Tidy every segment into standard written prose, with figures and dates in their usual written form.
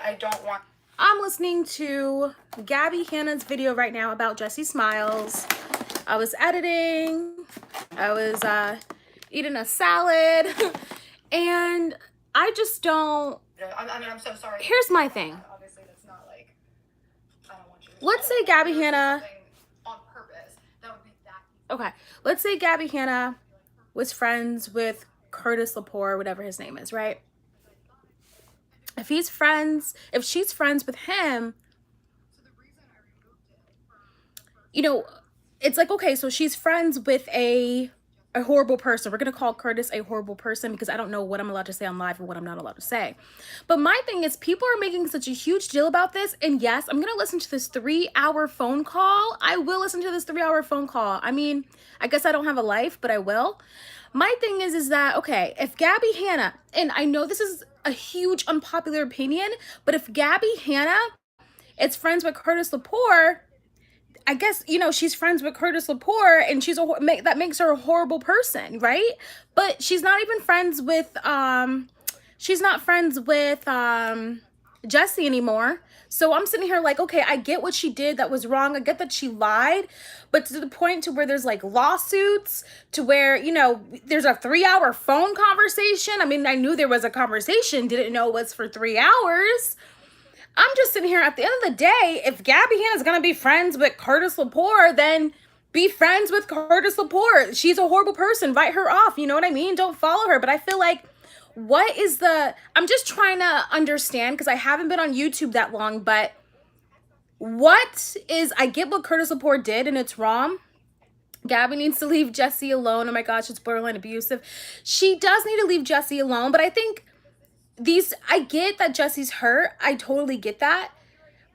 I don't want. I'm listening to Gabi Hanna's video right now about Jessie Smiles. I was editing. I was eating a salad. And I just don't. I mean, I'm so sorry. Here's my thing. Obviously, that's not like. I don't want you to. Let's say Gabi Hanna. On purpose. That would be that. Okay. Let's say Gabi Hanna was friends with Curtis Lepore, whatever his name is, right? If she's friends with him, you know, it's like, okay, so she's friends with a horrible person. We're going to call Curtis a horrible person because I don't know what I'm allowed to say on live and what I'm not allowed to say. But my thing is, people are making such a huge deal about this. And yes, I'm going to listen to this 3-hour phone call. I will listen to this 3-hour phone call. I mean, I guess I don't have a life, but I will. My thing is that, okay, if Gabi Hanna, and I know this is a huge unpopular opinion, but if Gabi Hanna is friends with Curtis Lepore, I guess, you know, she's friends with Curtis Lepore and that makes her a horrible person, right? But she's not even friends with, Jessie anymore. So I'm sitting here like, okay, I get what she did that was wrong. I get that she lied, but to the point to where there's like lawsuits, to where, you know, there's a 3-hour phone conversation. I mean, I knew there was a conversation, didn't know it was for 3 hours. I'm just sitting here at the end of the day, if Gabi Hanna is going to be friends with Curtis Lepore, then be friends with Curtis Lepore. She's a horrible person. Write her off. You know what I mean? Don't follow her. But I feel like, I'm just trying to understand because I haven't been on YouTube that long, but I get what Curtis Lepore did and it's wrong. Gabi needs to leave Jessie alone. Oh my gosh, it's borderline abusive. She does need to leave Jessie alone, but I think I get that Jessie's hurt. I totally get that.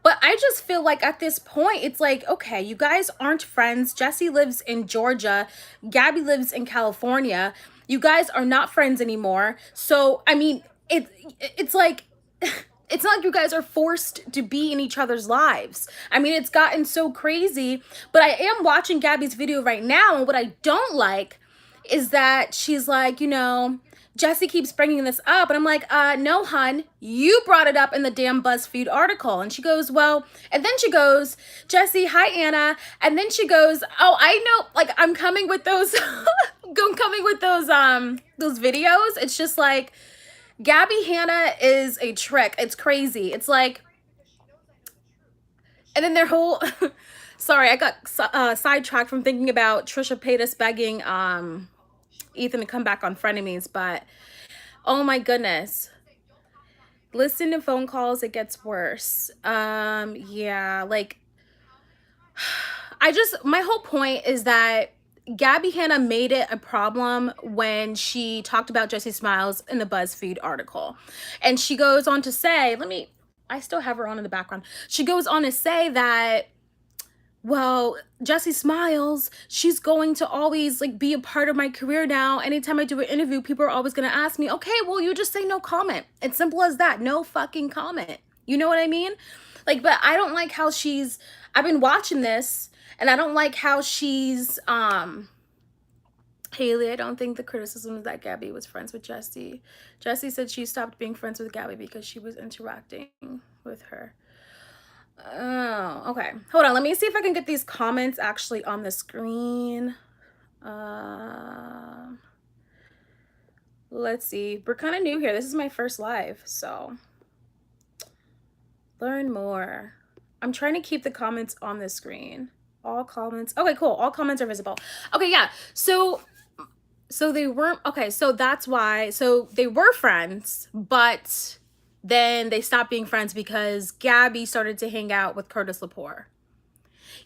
But I just feel like at this point, it's like, okay, you guys aren't friends. Jessie lives in Georgia. Gabi lives in California. You guys are not friends anymore. So, I mean, it's like, it's not like you guys are forced to be in each other's lives. I mean, it's gotten so crazy. But I am watching Gabi's video right now. And what I don't like is that she's like, you know, Jessie keeps bringing this up. And I'm like, no, hun, you brought it up in the damn BuzzFeed article. And she goes, well, and then she goes, Jessie, hi, Anna. And then she goes, oh, I know, like, I'm coming with those, those videos. It's just like, Gabi Hanna is a trick. It's crazy. It's like, and then their whole, sorry, I got sidetracked from thinking about Trisha Paytas begging, Ethan to come back on Frenemies, but oh my goodness, listen to phone calls, it gets worse. Yeah, like my whole point is that Gabi Hanna made it a problem when she talked about Jessie Smiles in the BuzzFeed article, and she goes on to say, I still have her on in the background. She goes on to say that, well, Jessie Smiles, she's going to always like be a part of my career now. Anytime I do an interview, people are always going to ask me, okay, well, you just say no comment. It's simple as that. No fucking comment. You know what I mean? Like, but I don't like how I've been watching this and I don't like how she's, Haley, I don't think the criticism is that Gabi was friends with Jessie. Jessie said she stopped being friends with Gabi because she was interacting with her. Oh, okay. Hold on. Let me see if I can get these comments actually on the screen. Let's see. We're kind of new here. This is my first live, so learn more. I'm trying to keep the comments on the screen. All comments. Okay, cool. All comments are visible. Okay, yeah. So they weren't, okay, so that's why, so they were friends, but then they stopped being friends because Gabi started to hang out with Curtis Lepore.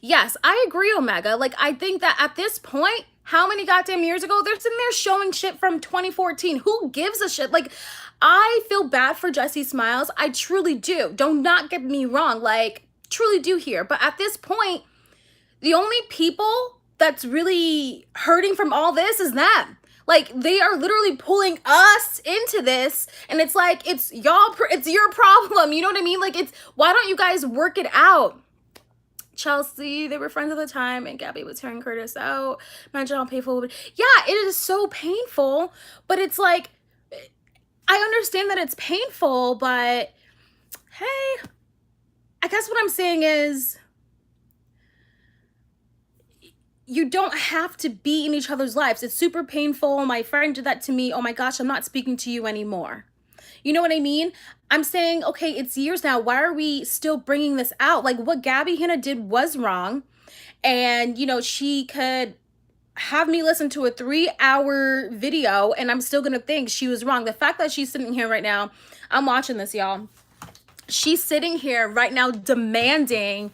Yes, I agree, Omega. Like, I think that at this point, how many goddamn years ago, they're sitting there showing shit from 2014. Who gives a shit? Like, I feel bad for Jessie Smiles. I truly do. Do not get me wrong. Like, truly do here. But at this point, the only people that's really hurting from all this is them. Like, they are literally pulling us into this, and it's like, it's your problem, you know what I mean? Like, why don't you guys work it out? Chelsea, they were friends at the time, and Gabi was hearing Curtis out. Imagine how painful. Yeah, it is so painful, but it's like, I understand that it's painful, but hey, I guess what I'm saying is you don't have to be in each other's lives. It's super painful. My friend did that to me. Oh my gosh, I'm not speaking to you anymore. You know what I mean? I'm saying, okay, it's years now. Why are we still bringing this out? Like, what Gabi Hanna did was wrong. And, you know, she could have me listen to a 3-hour video and I'm still gonna think she was wrong. The fact that she's sitting here right now, I'm watching this, y'all. She's sitting here right now demanding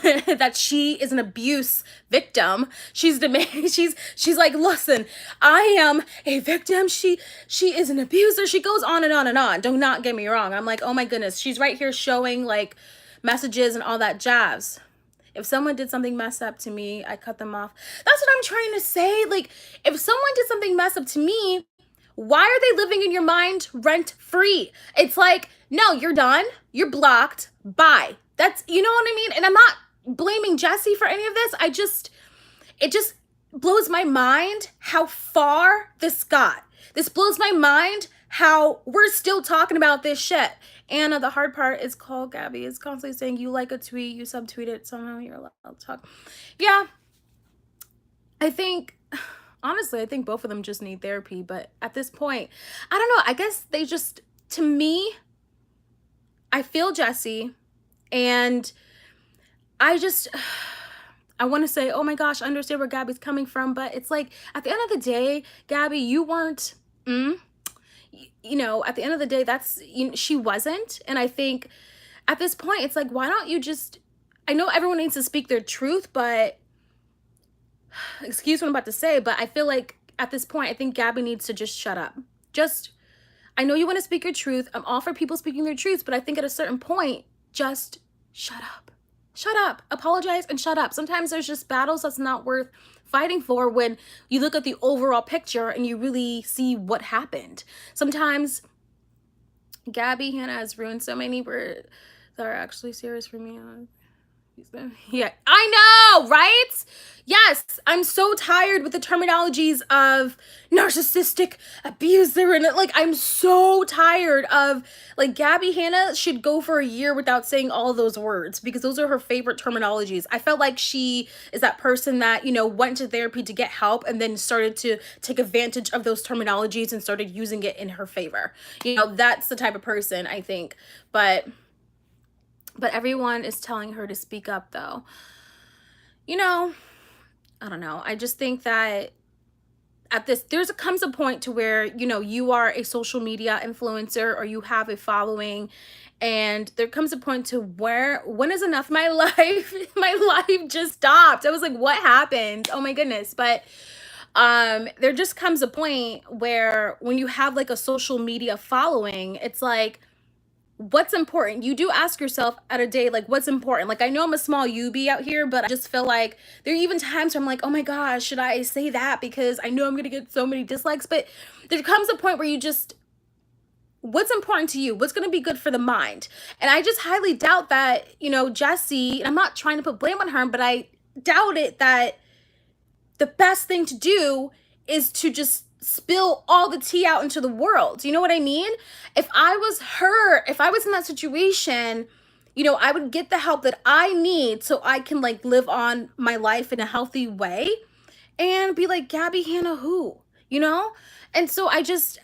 that she is an abuse victim. She's like, listen, I am a victim. She is an abuser. She goes on and on and on. Do not get me wrong. I'm like, oh my goodness. She's right here showing like messages and all that jazz. If someone did something messed up to me, I cut them off. That's what I'm trying to say. Like, if someone did something messed up to me, why are they living in your mind rent free? It's like, no, you're done. You're blocked. Bye. That's, you know what I mean? And I'm not blaming Jessie for any of this. It just blows my mind how far this got. This blows my mind how we're still talking about this shit. Anna, the hard part is called Gabby is constantly saying you like a tweet, you subtweet it, somehow you're allowed to talk. Yeah, I think, honestly, I think both of them just need therapy. But at this point, I don't know. I guess they just, to me, I feel Jessie and I want to say, oh my gosh, I understand where Gabby's coming from. But it's like, at the end of the day, Gabby, you weren't, you know, at the end of the day, that's, you know, she wasn't. And I think at this point, it's like, why don't you just, I know everyone needs to speak their truth, but excuse what I'm about to say, but I feel like at this point, I think Gabby needs to just shut up. Just, I know you want to speak your truth. I'm all for people speaking their truths, but I think at a certain point, just shut up. Shut up, apologize, and shut up. Sometimes there's just battles that's not worth fighting for when you look at the overall picture and you really see what happened. Sometimes Gabi Hanna has ruined so many words that are actually serious for me. Yeah, I know, right? Yes, I'm so tired with the terminologies of narcissistic, abuser, and like, I'm so tired of, like, Gabi Hanna should go for a year without saying all those words because those are her favorite terminologies. I felt like she is that person that, you know, went to therapy to get help and then started to take advantage of those terminologies and started using it in her favor. You know, that's the type of person, I think. But everyone is telling her to speak up, though. You know, I don't know. I just think that at this, comes a point to where, you know, you are a social media influencer or you have a following, and there comes a point to where, when is enough? My life just stopped. I was like, what happened? Oh my goodness. But there just comes a point where when you have like a social media following, it's like, what's important? You do ask yourself at a day, like, what's important? Like, I know I'm a small UB out here, but I just feel like there are even times where I'm like, oh my gosh, should I say that? Because I know I'm gonna get so many dislikes. But there comes a point where you just, what's important to you? What's gonna be good for the mind? And I just highly doubt that, you know, Jessie, and I'm not trying to put blame on her, but I doubt it that the best thing to do is to just spill all the tea out into the world. You know what I mean? If I was her, if I was in that situation, you know, I would get the help that I need so I can like live on my life in a healthy way and be like, Gabi Hanna who? You know? And so I just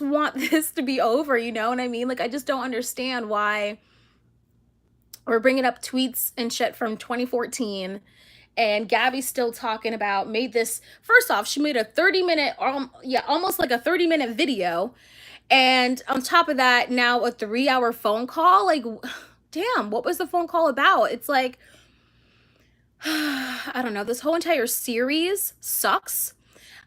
want this to be over, you know what I mean? Like, I just don't understand why we're bringing up tweets and shit from 2014 and Gabby's still talking about, made this, first off, she made a 30-minute, almost like a 30-minute video. And on top of that, now a 3-hour phone call. Like, damn, what was the phone call about? It's like, I don't know, this whole entire series sucks.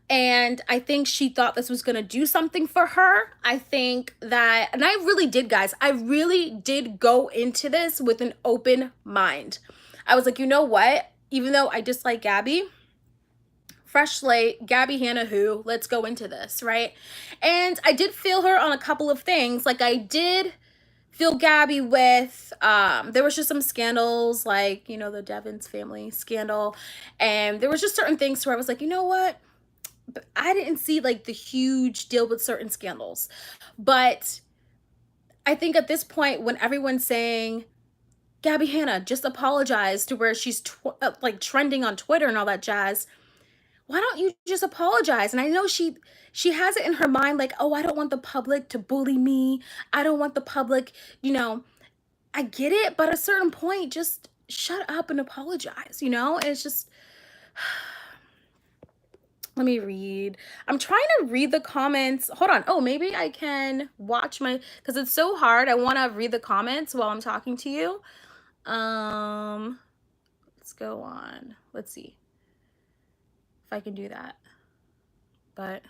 And I think she thought this was going to do something for her. I think that, and I really did, guys, I really did go into this with an open mind. I was like, you know what? Even though I dislike Gabby, fresh slate, Gabi Hanna who, let's go into this, right? And I did feel her on a couple of things. Like, I did feel Gabby with, there was just some scandals, like, you know, the Devon's family scandal. And there was just certain things where I was like, you know what? But I didn't see like the huge deal with certain scandals. But I think at this point, when everyone's saying, Gabi Hanna just apologized, to where she's like trending on Twitter and all that jazz, why don't you just apologize? And I know she has it in her mind, like, oh, I don't want the public to bully me. I don't want the public, you know, I get it, but at a certain point, just shut up and apologize, you know? And it's just, let me read. I'm trying to read the comments. Hold on. Oh, maybe I can watch my, because it's so hard. I want to read the comments while I'm talking to you. Let's go on. Let's see if I can do that. But,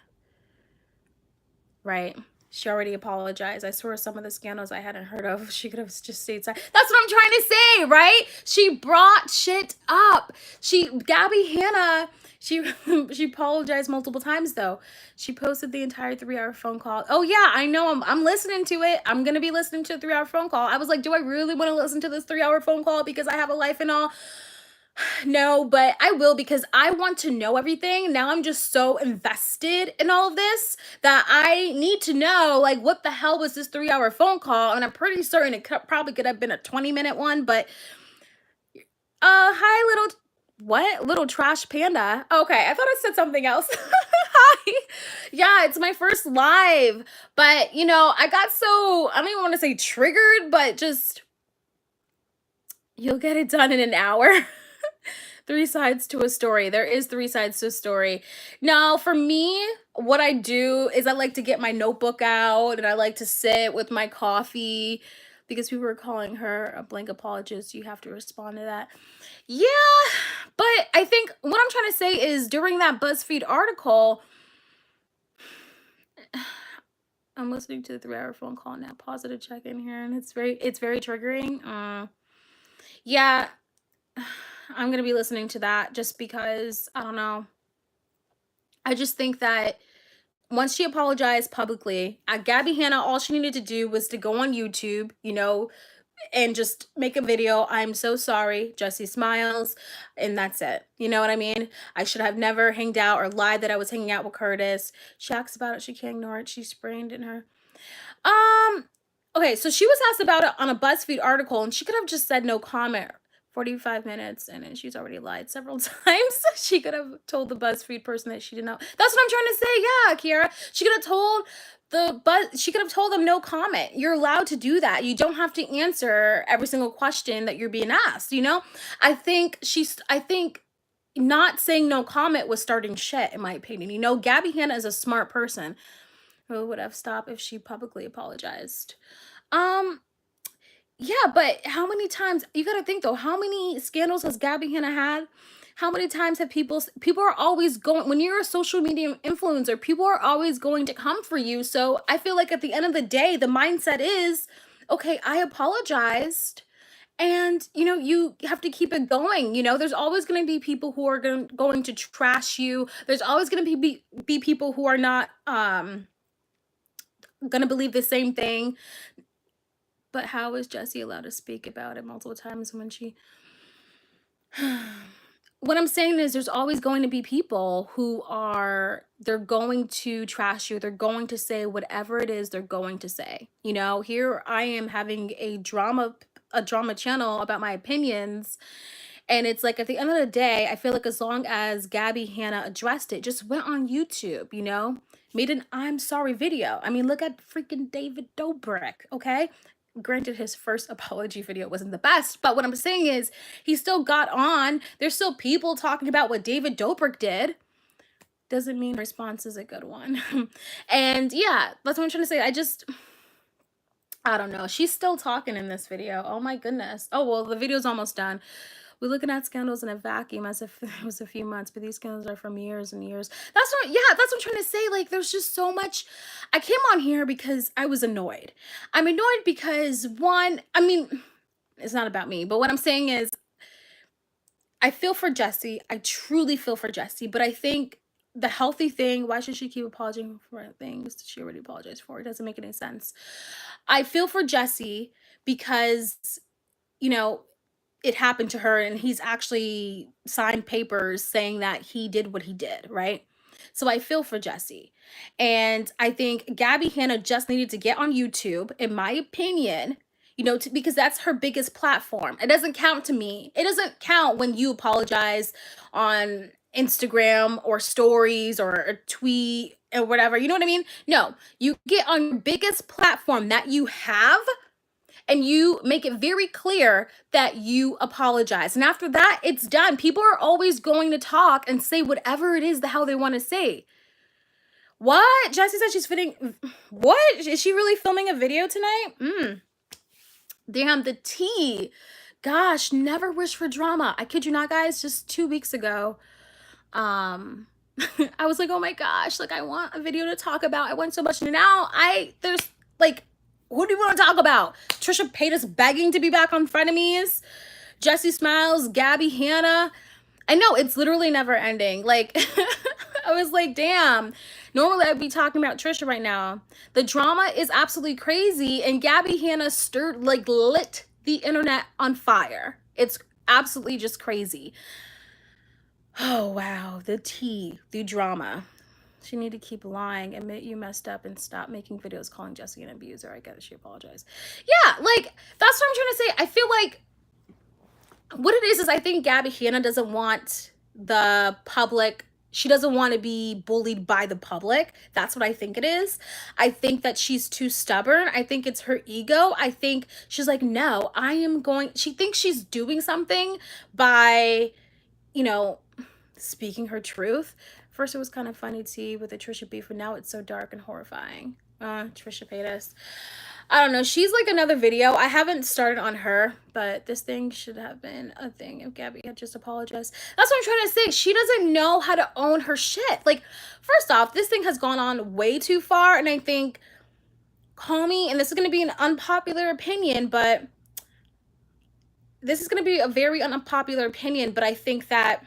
right. She already apologized. I swear some of the scandals I hadn't heard of, she could have just stayed silent. That's what I'm trying to say, right? She brought shit up. Gabi Hanna, she apologized multiple times though. She posted the entire 3-hour phone call. Oh yeah, I know, I'm listening to it. I'm gonna be listening to a 3-hour phone call. I was like, do I really want to listen to this 3-hour phone call because I have a life and all? No, but I will, because I want to know everything. Now I'm just so invested in all of this that I need to know, like, what the hell was this 3-hour phone call? And I'm pretty certain it probably could have been a 20-minute one, but hi, little trash panda. Okay, I thought I said something else. Hi. Yeah, it's my first live, but you know, I got so, I don't even want to say triggered, but just, you'll get it done in an hour. 3 sides to a story. There is 3 sides to a story. Now, for me, what I do is I like to get my notebook out and I like to sit with my coffee, because people were calling her a blank apologist. You have to respond to that. Yeah, but I think what I'm trying to say is, during that BuzzFeed article, I'm listening to the 3-hour phone call now. Pause it to check in here, and it's very triggering. Yeah. I'm going to be listening to that just because, I don't know. I just think that once she apologized publicly, Gabi Hanna, all she needed to do was to go on YouTube, you know, and just make a video. I'm so sorry, Jessie smiles, and that's it. You know what I mean? I should have never hanged out or lied that I was hanging out with Curtis. She asks about it. She can't ignore it. She's sprained in her. Okay, so she was asked about it on a BuzzFeed article, and she could have just said no comment. 45 minutes, and then she's already lied several times. She could have told the BuzzFeed person that she didn't know. That's what I'm trying to say. Yeah, Kiara. She could have told she could have told them no comment. You're allowed to do that. You don't have to answer every single question that you're being asked, you know? I think not saying no comment was starting shit, in my opinion. You know, Gabi Hanna is a smart person who would have stopped if she publicly apologized. Yeah, but how many times, you gotta think though, how many scandals has Gabi Hanna had? How many times have people are always going, when you're a social media influencer, people are always going to come for you. So I feel like at the end of the day, the mindset is, okay, I apologized. And, you know, you have to keep it going. You know, there's always going to be people who are going to trash you. There's always going to be people who are not going to believe the same thing. But how is Jessie allowed to speak about it multiple times when she... What I'm saying is, there's always going to be people who they're going to trash you. They're going to say whatever it is they're going to say. You know, here I am having a drama channel about my opinions. And it's like, at the end of the day, I feel like as long as Gabi Hanna addressed it, just went on YouTube, you know, made an I'm sorry video. I mean, look at freaking David Dobrik, okay? Granted, his first apology video wasn't the best, but what I'm saying is, he still got on. There's still people talking about what David Dobrik did. Doesn't mean response is a good one. And yeah, that's what I'm trying to say. I don't know. She's still talking in this video. Oh my goodness. Oh, well, the video's almost done. We're looking at scandals in a vacuum as if it was a few months, but these scandals are from years and years. That's what I'm trying to say. Like, there's just so much. I came on here because I was annoyed. I'm annoyed because, one, I mean, it's not about me, but what I'm saying is, I feel for Jessie. I truly feel for Jessie, but I think the healthy thing, why should she keep apologizing for things she already apologized for? It doesn't make any sense. I feel for Jessie because, you know, it happened to her, and he's actually signed papers saying that he did what he did, right? So I feel for Jessie. And I think Gabi Hanna just needed to get on YouTube, in my opinion, you know, because that's her biggest platform. It doesn't count to me. It doesn't count when you apologize on Instagram or stories or a tweet or whatever. You know what I mean? No, you get on your biggest platform that you have and you make it very clear that you apologize. And after that, it's done. People are always going to talk and say whatever it is the hell they want to say. What? Jessie said she's fitting. What? Is she really filming a video tonight? Damn, the tea. Gosh, never wish for drama. I kid you not, guys. Just 2 weeks ago, I was like, oh my gosh, like I want a video to talk about. I want so much. Now there's like, who do you want to talk about? Trisha Paytas begging to be back on Frenemies. Jessie Smiles, Gabi Hanna. I know it's literally never ending. Like, I was like, damn. Normally I'd be talking about Trisha right now. The drama is absolutely crazy, and Gabi Hanna lit the internet on fire. It's absolutely just crazy. Oh wow, the tea, the drama. She need to keep lying, admit you messed up, and stop making videos calling Jessie an abuser. I get it, she apologized. Yeah, like, that's what I'm trying to say. I feel like what it is I think Gabi Hanna doesn't want the public, she doesn't want to be bullied by the public. That's what I think it is. I think that she's too stubborn. I think it's her ego. I think she's like, no, she thinks she's doing something by, you know, speaking her truth. First, it was kind of funny tea with the Trisha beef, but now it's so dark and horrifying. Trisha Paytas. I don't know. She's like another video. I haven't started on her, but this thing should have been a thing if Gabi had just apologized. That's what I'm trying to say. She doesn't know how to own her shit. Like, first off, this thing has gone on way too far, and I think, call me, and this is going to be an unpopular opinion, but this is going to be a very unpopular opinion, but I think that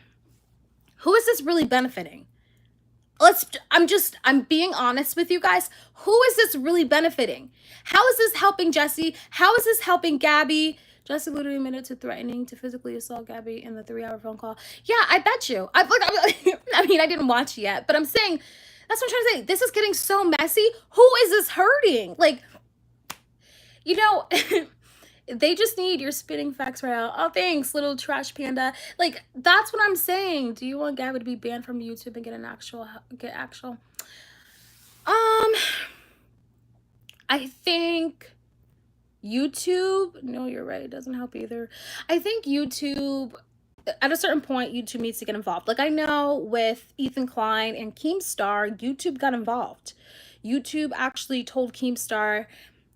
who is this really benefiting? I'm being honest with you guys. Who is this really benefiting? How is this helping Jessie? How is this helping Gabi? Jessie literally admitted to threatening to physically assault Gabi in the 3-hour phone call. Yeah, I bet you. I mean, I didn't watch it yet, but I'm saying, that's what I'm trying to say. This is getting so messy. Who is this hurting? Like, you know, they just need your spitting facts right out. Oh, thanks, little trash panda. Like, that's what I'm saying. Do you want Gabi to be banned from YouTube and get actual? I think YouTube, no, you're right. It doesn't help either. I think YouTube, at a certain point, YouTube needs to get involved. Like, I know with Ethan Klein and Keemstar, YouTube got involved. YouTube actually told Keemstar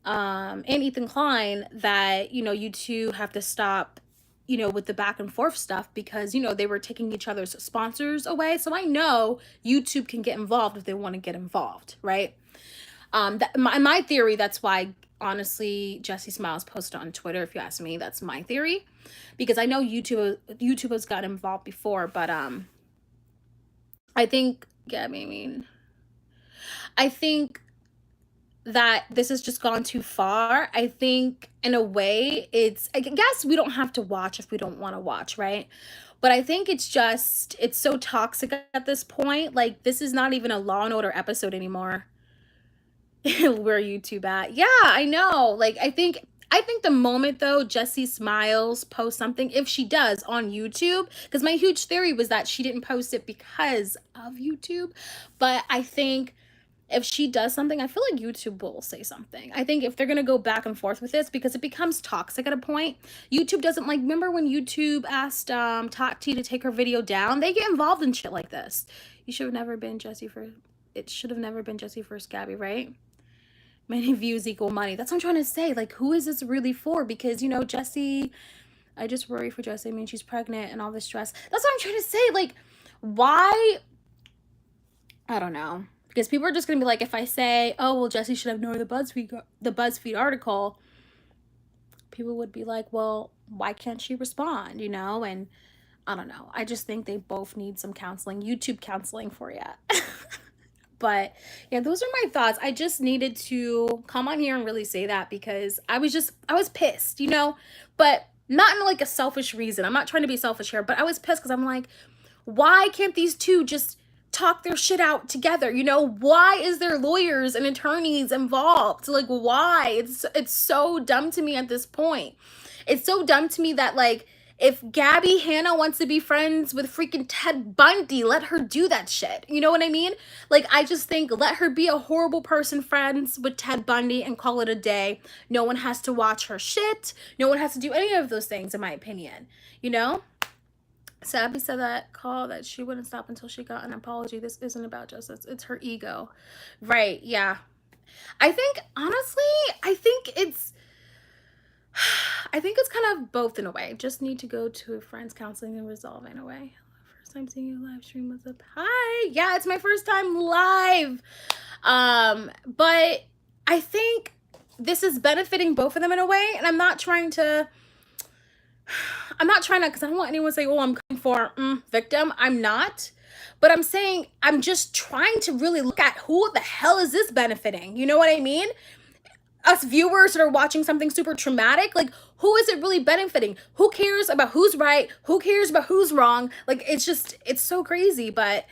and Ethan Klein that, you know, you two have to stop, you know, with the back and forth stuff because, you know, they were taking each other's sponsors away. So I know YouTube can get involved if they want to get involved, right? My theory, that's why, honestly, Jessie Smiles posted on Twitter, if you ask me. That's my theory. Because I know YouTube has gotten involved before, but I think, I think that this has just gone too far. I think in a way I guess we don't have to watch if we don't want to watch, right? But I think it's so toxic at this point. Like, this is not even a Law and Order episode anymore. Where YouTube at? Yeah, I know. Like, I think the moment though Jessie Smiles posts something, if she does on YouTube, because my huge theory was that she didn't post it because of YouTube, but I think if she does something, I feel like YouTube will say something. I think if they're going to go back and forth with this, because it becomes toxic at a point. YouTube doesn't like, remember when YouTube asked Tati to take her video down? They get involved in shit like this. You should have never been Jessie first. It should have never been Jessie first, Gabi, right? Many views equal money. That's what I'm trying to say. Like, who is this really for? Because, you know, Jessie, I just worry for Jessie. I mean, she's pregnant and all this stress. That's what I'm trying to say. Like, why? I don't know. Because people are just going to be like, if I say, oh, well, Jessie should have ignored the BuzzFeed article, people would be like, well, why can't she respond, you know? And I don't know. I just think they both need some counseling, YouTube counseling for you. But yeah, those are my thoughts. I just needed to come on here and really say that because I was pissed, you know, but not in like a selfish reason. I'm not trying to be selfish here, but I was pissed because I'm like, why can't these two just talk their shit out together. You know, why is there lawyers and attorneys involved? Like, why? It's so dumb to me at this point. It's so dumb to me that, like, if Gabi Hanna wants to be friends with freaking Ted Bundy, let her do that shit. You know what I mean? Like, I just think, let her be a horrible person friends with Ted Bundy and call it a day. No one has to watch her shit. No one has to do any of those things, in my opinion. You know? Sabby said that call that she wouldn't stop until she got an apology. This isn't about justice. It's her ego. Right, yeah. I think, honestly, I think it's kind of both in a way. Just need to go to a friend's counseling and resolve in a way. First time seeing you live stream. What's up? Hi. Yeah, it's my first time live. But I think this is benefiting both of them in a way. And I'm not trying to, because I don't want anyone to say, oh, I'm coming for victim. I'm not. But I'm saying, I'm just trying to really look at who the hell is this benefiting? You know what I mean? Us viewers that are watching something super traumatic, like, who is it really benefiting? Who cares about who's right? Who cares about who's wrong? Like, it's so crazy. But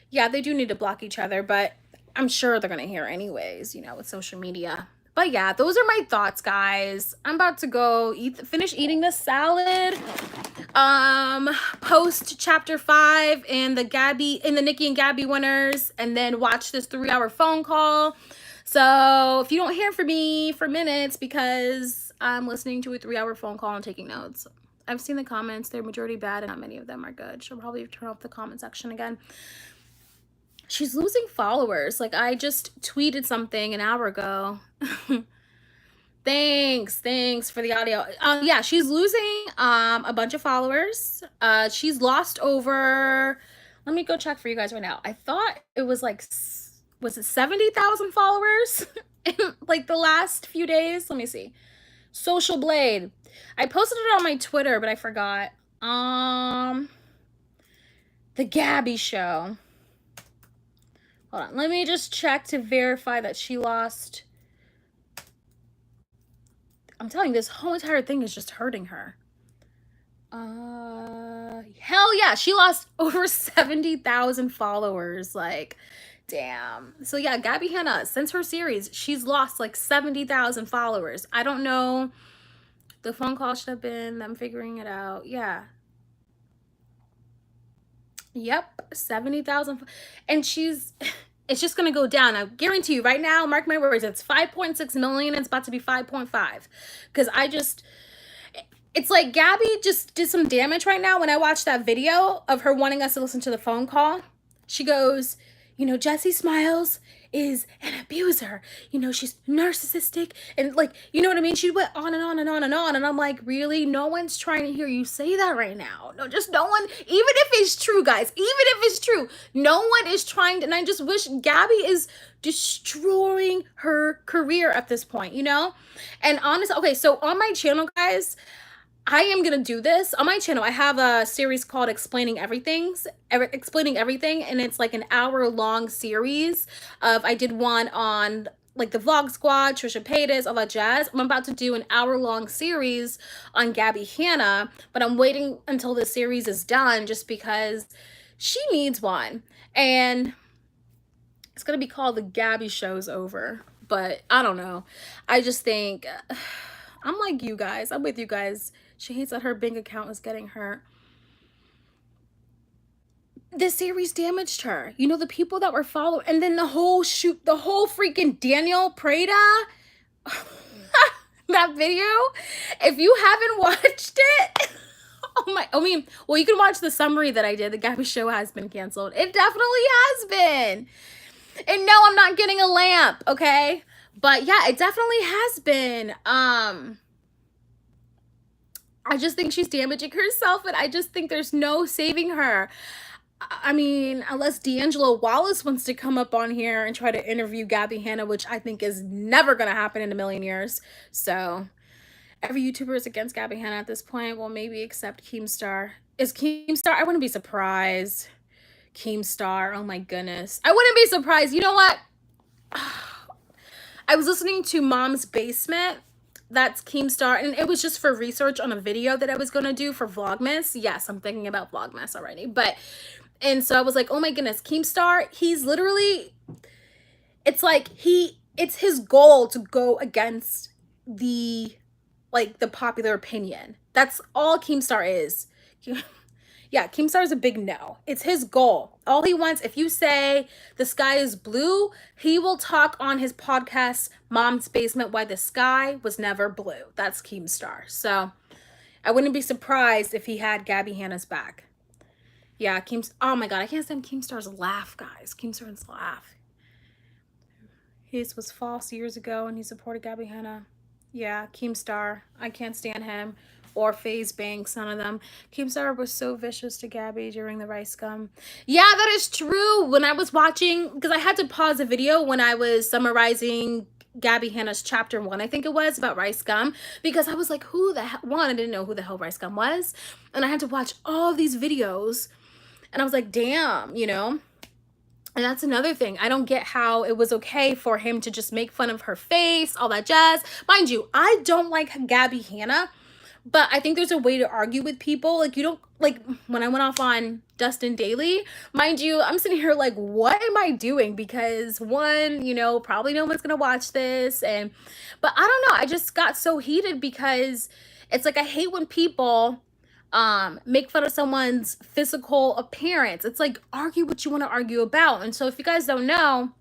yeah, they do need to block each other, but I'm sure they're gonna hear anyways, you know, with social media. But yeah, those are my thoughts, guys. I'm about to go finish eating this salad, post chapter 5 and the Nikki and Gabby winners, and then watch this 3-hour phone call. So if you don't hear from me for minutes because I'm listening to a 3-hour phone call and taking notes. I've seen the comments. They're majority bad and not many of them are good. She'll probably turn off the comment section again. She's losing followers. Like, I just tweeted something an hour ago. Thanks for the audio. Yeah, she's losing a bunch of followers. She's lost over, let me go check for you guys right now. I thought it was like, was it 70,000 followers in like the last few days? Let me see. Social Blade. I posted it on my Twitter, but I forgot. The Gabby show. Hold on. Let me just check to verify that she lost. I'm telling you, this whole entire thing is just hurting her. Hell yeah. She lost over 70,000 followers. Like, damn. So yeah, Gabi Hanna, since her series, she's lost like 70,000 followers. I don't know. The phone call should have been them figuring it out. Yeah. Yep, 70,000. And it's just going to go down. I guarantee you right now, mark my words, it's 5.6 million. It's about to be 5.5. Because it's like Gabby just did some damage right now. When I watched that video of her wanting us to listen to the phone call, she goes, you know, Jessie Smiles is an abuser. You know, she's narcissistic. And like, you know what I mean? She went on and on and on and on. And I'm like, really? No one's trying to hear you say that right now. No, just no one, even if it's true, guys, even if it's true, no one is trying to, and I just wish Gabby is destroying her career at this point, you know? And honestly, okay, so on my channel, guys, I am going to do this on my channel. I have a series called Explaining Everything, and it's like an hour-long series of, I did one on like the Vlog Squad, Trisha Paytas, all that jazz. I'm about to do an hour-long series on Gabi Hanna, but I'm waiting until the series is done just because she needs one. And it's going to be called The Gabby Show's Over, but I don't know. I just think, I'm like you guys. I'm with you guys. She hates that her bank account is getting hurt. This series damaged her. You know, the people that were following, and then the whole freaking Daniel Prada, that video, if you haven't watched it, well, you can watch the summary that I did. The Gabby show has been canceled. It definitely has been. And no, I'm not getting a lamp, okay? But yeah, it definitely has been. I just think she's damaging herself, and I just think there's no saving her. I mean, unless D'Angelo Wallace wants to come up on here and try to interview Gabi Hanna, which I think is never going to happen in a million years. So, every YouTuber is against Gabi Hanna at this point. Well, maybe except Keemstar. Is Keemstar? I wouldn't be surprised. Keemstar, oh my goodness. I wouldn't be surprised. You know what? I was listening to Mom's Basement. That's Keemstar, and it was just for research on a video that I was going to do for Vlogmas. Yes, I'm thinking about Vlogmas already, but And so I was like, oh my goodness, Keemstar, he's literally, it's like it's his goal to go against the popular opinion. That's all Keemstar is. Yeah, Keemstar is a big no. It's his goal. All he wants, if you say the sky is blue, he will talk on his podcast, Mom's Basement, why the sky was never blue. That's Keemstar. So I wouldn't be surprised if he had Gabi Hanna's back. Yeah, oh my God, I can't stand Keemstar's laugh, guys. Keemstar's laugh. His was false years ago and he supported Gabi Hanna. Yeah, Keemstar. I can't stand him. Or FaZe Banks, none of them. Keemstar was so vicious to Gabi during the rice gum. Yeah, that is true. When I was watching, because I had to pause the video when I was summarizing Gabi Hanna's chapter 1, I think it was, about rice gum, because I was like, who the hell, one, I didn't know who the hell rice gum was, and I had to watch all of these videos, and I was like, damn, you know. And that's another thing. I don't get how it was okay for him to just make fun of her face, all that jazz. Mind you, I don't like Gabi Hanna, but I think there's a way to argue with people. Like, you don't, like, when I went off on Dustin Daily, mind you, I'm sitting here like, what am I doing? Because one, you know, probably no one's gonna watch this. But I don't know, I just got so heated because it's like, I hate when people make fun of someone's physical appearance. It's like, argue what you want to argue about. And so if you guys don't know,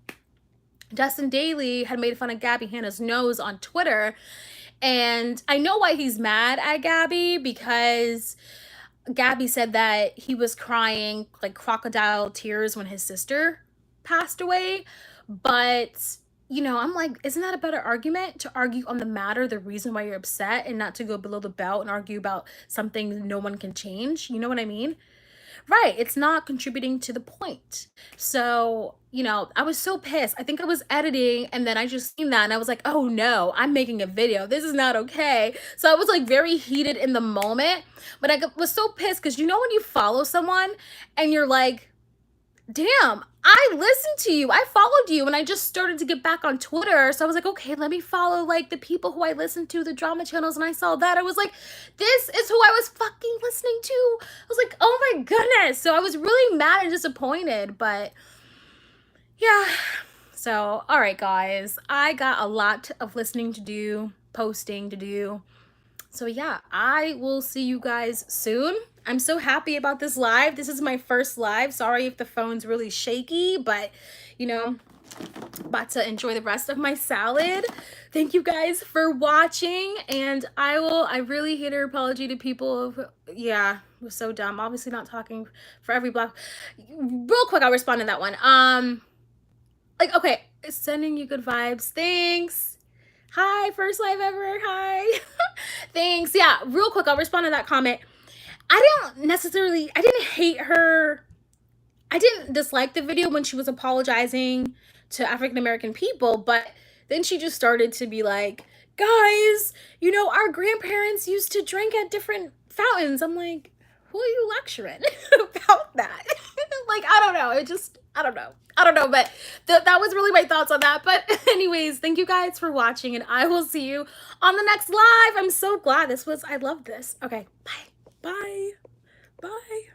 Dustin Daily had made fun of Gabi Hanna's nose on Twitter. And I know why he's mad at Gabi, because Gabi said that he was crying like crocodile tears when his sister passed away. But, you know, I'm like, isn't that a better argument to argue on the matter, the reason why you're upset, and not to go below the belt and argue about something no one can change? You know what I mean? Right, it's not contributing to the point. So, you know, I was so pissed. I think I was editing and then I just seen that and I was like, oh no, I'm making a video. This is not okay. So I was like very heated in the moment, but I was so pissed because, you know, when you follow someone and you're like, damn, I listened to you, I followed you, and I just started to get back on Twitter. So I was like, okay, let me follow like the people who I listen to, the drama channels, and I saw that. I was like, this is who I was fucking listening to. I was like, oh my goodness. So I was really mad and disappointed, but yeah. So, all right, guys, I got a lot of listening to do, posting to do. So yeah, I will see you guys soon. I'm so happy about this live. This is my first live. Sorry if the phone's really shaky, but you know, about to enjoy the rest of my salad. Thank you guys for watching, and I really hate an apology to people who, yeah, it was so dumb. Obviously not talking for every block. Real quick, I'll respond to that one. Like, okay, sending you good vibes. Thanks. Hi, first live ever. Hi. Thanks. Yeah, real quick, I'll respond to that comment. I didn't hate her. I didn't dislike the video when she was apologizing to African American people, but then she just started to be like, guys, you know, our grandparents used to drink at different fountains. I'm like, who are you lecturing about that? Like, I don't know. I don't know, but that was really my thoughts on that. But anyways, thank you guys for watching, and I will see you on the next live. I'm so glad I love this. Okay, bye. Bye. Bye.